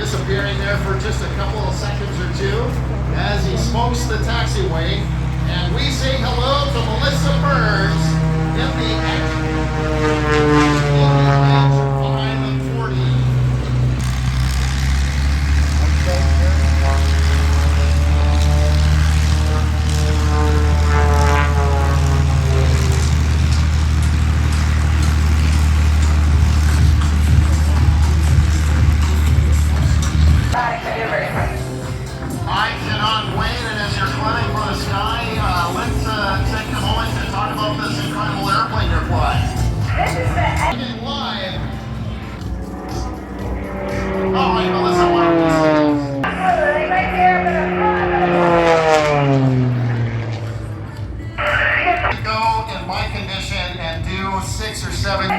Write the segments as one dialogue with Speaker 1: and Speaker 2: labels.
Speaker 1: disappearing there for just a couple of seconds or two as he smokes the taxiway. And we say hello to Melissa Burns in the edge behind the 40. I cannot wait, and as you're climbing for the sky, let's take a moment to talk about this incredible airplane you're flying. This is the live. All right, Melissa, why don't you see this? Right here, go in my condition and do 6 or 7.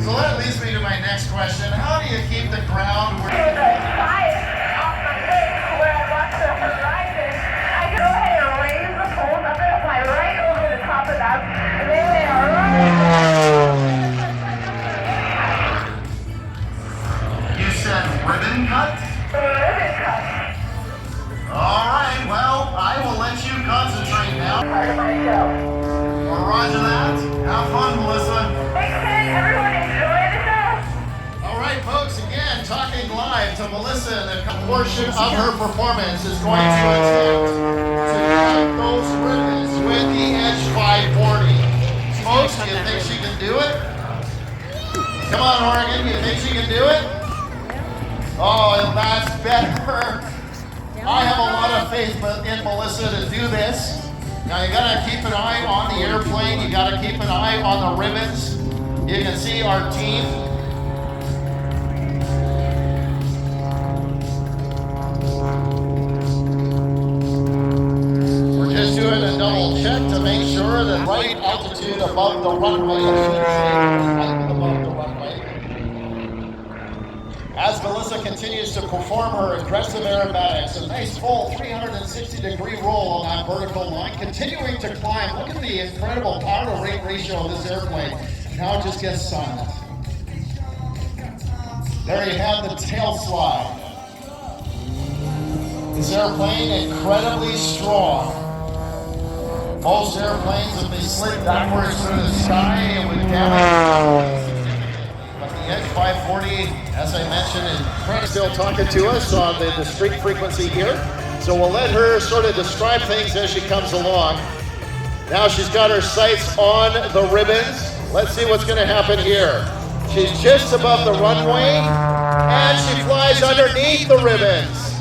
Speaker 1: So that leads me to my next question. How do you keep the ground where... With a fire off my face where I watch the horizon, I go ahead and raise the poles up and fly right over the top of them, and then they are You said ribbon cut? Ribbon cut. All right, well, I will let you concentrate now. Part of my show. Well, roger that. Have fun, Melissa. Thanks, Ken. Everyone enjoy the show. All right, folks, again, talking live to Melissa, and a portion of her performance is going to attempt to cut those ribbons with the Edge 540. Folks, do you think she can do it? Come on, Oregon, do you think she can do it? Oh, that's better. I have a lot of faith in Melissa to do this. Now you gotta keep an eye on the airplane, you gotta keep an eye on the ribbons. You can see our team. We're just doing a double check to make sure that right altitude above the runway, I should say, right above the runway. As Melissa continues to perform her aggressive aerobatics, a nice full 360-degree roll on that vertical line, continuing to climb. Look at the incredible power-to-rate ratio of this airplane. Now it just gets silent. There you have the tail slide. This airplane incredibly strong. Most airplanes, if they slid backwards through the sky, it would damage. But the Edge 540, as I mentioned, is still talking to us on the street frequency here. So we'll let her sort of describe things as she comes along. Now she's got her sights on the ribbons. Let's see what's going to happen here. She's just above the runway, and she flies underneath the ribbons.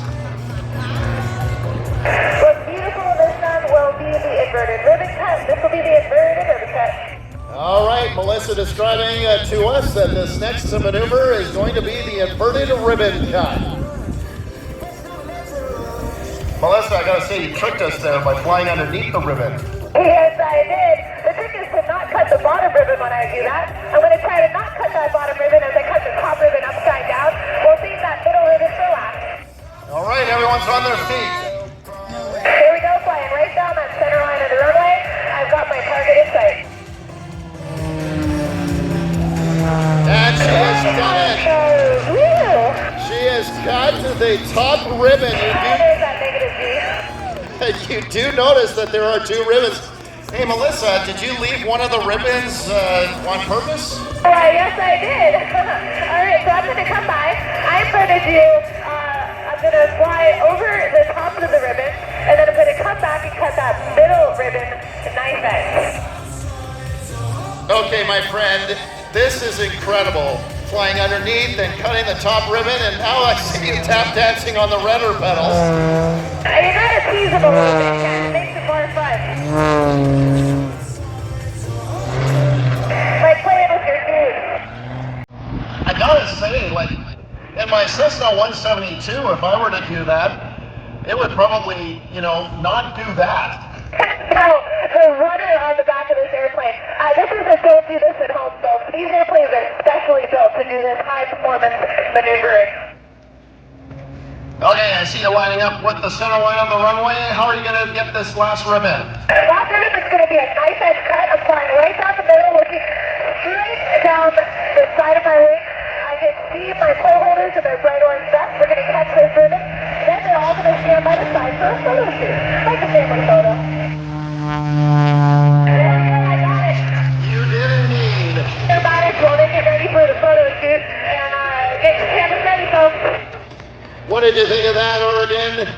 Speaker 2: What's beautiful this time will be the inverted ribbon cut. This will be the inverted ribbon cut.
Speaker 1: All right, Melissa describing to us that this next maneuver is going to be the inverted ribbon cut. Melissa, I gotta say, you tricked us there by flying underneath the ribbon.
Speaker 2: Yes, I did. The trick is to not cut the bottom ribbon when I do that. I'm going to try to not cut that bottom ribbon as I cut the top ribbon upside down. We'll save that middle ribbon for last.
Speaker 1: All right, everyone's on their feet.
Speaker 2: Here we go, flying right down that center line of the runway. I've got my target in sight.
Speaker 1: And she has done it. She has cut the top ribbon.
Speaker 2: There's that negative G.
Speaker 1: You do notice that there are two ribbons. Hey, Melissa, did you leave one of the ribbons on purpose?
Speaker 2: Why, yes, I did. All right, so I'm going to come by. I'm going to fly over the top of the ribbon, and then I'm going to come back and cut that middle ribbon to nice ends.
Speaker 1: Okay, my friend, this is incredible. Flying underneath and cutting the top ribbon, and now I see you tap dancing on the rudder pedals.
Speaker 2: You gotta tease them a little bit, Ken. It makes it more fun. Like playing with your dude.
Speaker 1: I gotta say, like, in my Cessna 172, if I were to do that, it would probably, not do that.
Speaker 2: No, the rudder on the back of this airplane. This is a don't do this at home build. These airplanes are specially built to do this high performance maneuvering.
Speaker 1: Okay, I see you lining up with the center line on the runway. How are you going to get this last ribbon?
Speaker 2: The last ribbon is going to be a nice edge cut. I'm flying right down the middle, looking straight down the side of my wing. with their bright orange vests. We're going to catch this ribbon. Then they're all going to stand by the side for a photo shoot. Like a family photo. I got it.
Speaker 1: You did indeed.
Speaker 2: Aerobatics while they get ready for the photo shoot. And get your cameras ready, folks.
Speaker 1: What did you think of that, Oregon?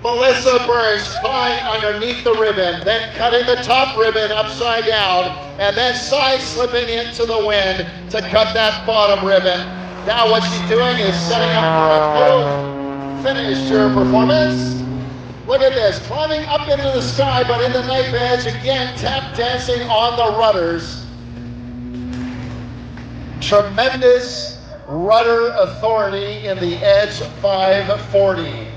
Speaker 1: Melissa Burns flying underneath the ribbon, then cutting the top ribbon upside down, and then side slipping into the wind to cut that bottom ribbon. Now what she's doing is setting up for a full finish to her performance. Look at this, climbing up into the sky, but in the knife edge, again, tap dancing on the rudders. Tremendous rudder authority in the Edge 540.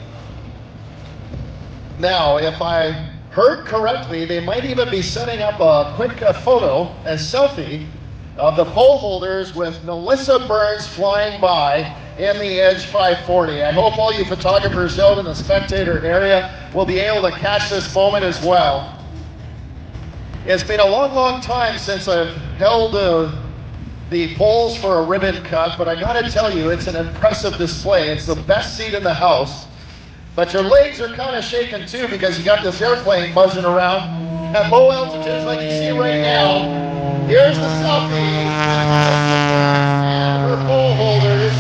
Speaker 1: Now, if I heard correctly, they might even be setting up a quick photo, a selfie, of the pole holders with Melissa Burns flying by in the Edge 540. I hope all you photographers out in the spectator area will be able to catch this moment as well. It's been a long, long time since I've held the poles for a ribbon cut, but I gotta tell you, it's an impressive display. It's the best seat in the house. But your legs are kind of shaking too because you got this airplane buzzing around at low altitudes like you see right now. Here's the selfie and her pole holders.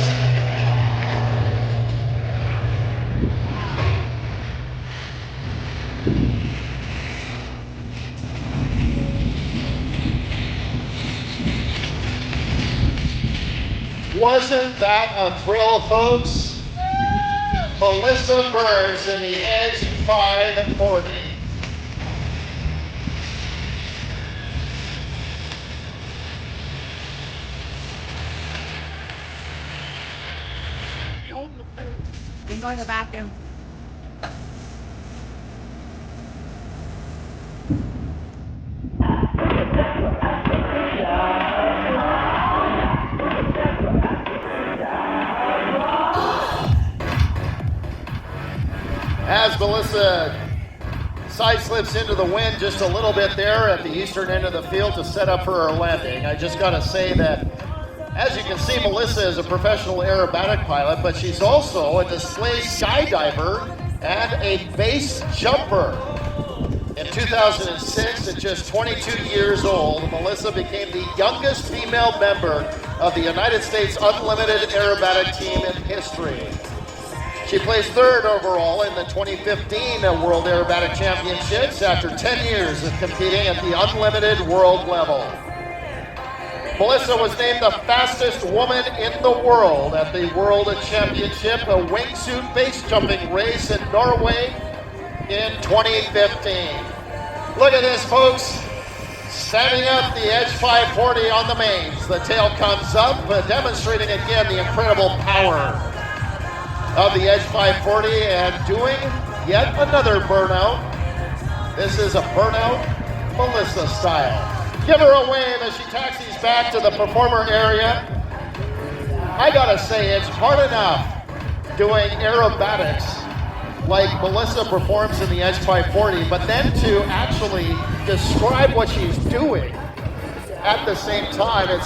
Speaker 1: Wasn't that a thrill, folks? Melissa Burns in the Edge 540.
Speaker 3: I'm going to the bathroom.
Speaker 1: As Melissa side slips into the wind just a little bit there at the eastern end of the field to set up for her landing, I just got to say that, as you can see, Melissa is a professional aerobatic pilot, but she's also a display skydiver and a base jumper. In 2006, at just 22 years old, Melissa became the youngest female member of the United States Unlimited Aerobatic Team in history. She placed third overall in the 2015 World Aerobatic Championships after 10 years of competing at the unlimited world level. Melissa was named the fastest woman in the world at the World Championship, a wingsuit base jumping race in Norway in 2015. Look at this, folks. Standing up the Edge 540 on the mains. The tail comes up, demonstrating again the incredible power of the Edge 540 and doing yet another burnout. This is a burnout Melissa style. Give her a wave as she taxis back to the performer area. I gotta say, it's hard enough doing aerobatics like Melissa performs in the Edge 540, but then to actually describe what she's doing at the same time, it's